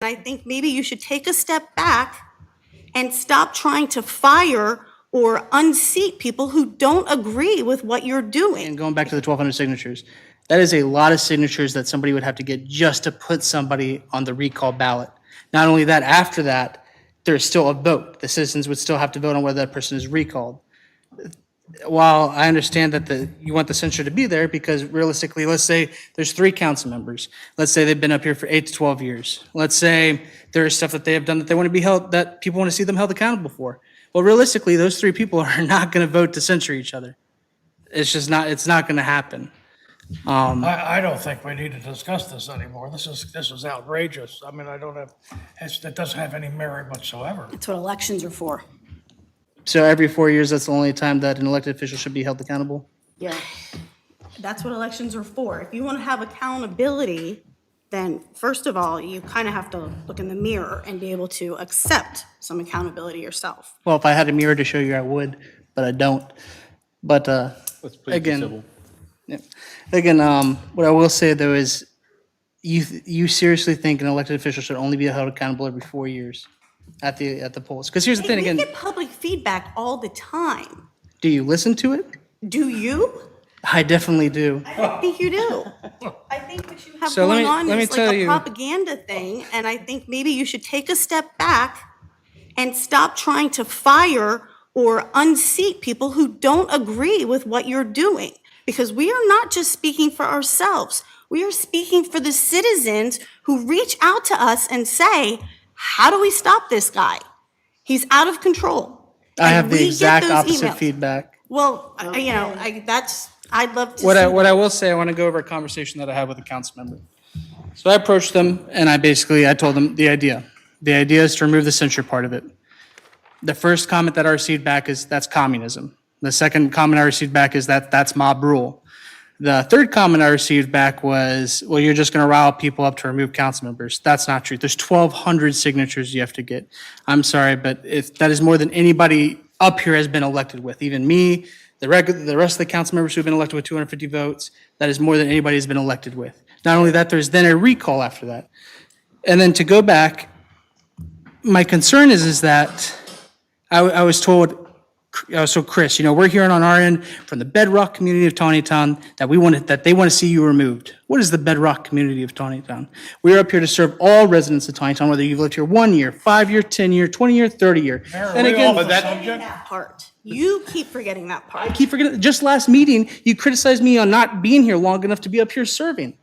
I think maybe you should take a step back and stop trying to fire or unseat people who don't agree with what you're doing. And going back to the 1,200 signatures, that is a lot of signatures that somebody would have to get just to put somebody on the recall ballot. Not only that, after that, there's still a vote. The citizens would still have to vote on whether that person is recalled. While I understand that you want the censure to be there, because realistically, let's say there's 3 council members. Let's say they've been up here for 8 to 12 years. Let's say there's stuff that they have done that they want to be held, that people want to see them held accountable for. Well, realistically, those 3 people are not going to vote to censure each other. It's just not, it's not going to happen. I don't think we need to discuss this anymore. This is outrageous. I mean, it doesn't have any merit whatsoever. That's what elections are for. So every 4 years, that's the only time that an elected official should be held accountable? Yeah. That's what elections are for. If you want to have accountability, then first of all, you kind of have to look in the mirror and be able to accept some accountability yourself. Well, if I had a mirror to show you, I would, but I don't. But again, yeah. Again, what I will say though is, you seriously think an elected official should only be held accountable every 4 years at the polls? Because here's the thing We again. get public feedback all the time. Do you listen to it? Do you? I definitely do. I think you do. I think what you have So going on let me is tell like a you- propaganda thing, and I think maybe you should take a step back and stop trying to fire or unseat people who don't agree with what you're doing. Because we are not just speaking for ourselves. We are speaking for the citizens who reach out to us and say, how do we stop this guy? He's out of control. I have And the we get exact those opposite emails. feedback. Well, I'd love to see. What I will say, I want to go over a conversation that I had with a council member. So I approached them and I told them the idea. The idea is to remove the censure part of it. The first comment that I received back is that's communism. The second comment I received back is that's mob rule. The third comment I received back was, well, you're just going to rile people up to remove council members. That's not true. There's 1,200 signatures you have to get. I'm sorry, but that is more than anybody up here has been elected with. Even me, the rest of the council members who have been elected with 250 votes, that is more than anybody has been elected with. Not only that, there's then a recall after that. And then to go back, my concern is that I was told, so Chris, we're hearing on our end from the bedrock community of Taneytown that they want to see you removed. What is the bedrock community of Taneytown? We're up here to serve all residents of Taneytown, whether you've lived here 1 year, 5 year, 10 year, 20 year, 30 year. And again, That part. You keep forgetting that part. keep forgetting, just last meeting, you criticized me on not being here long enough to be up here serving.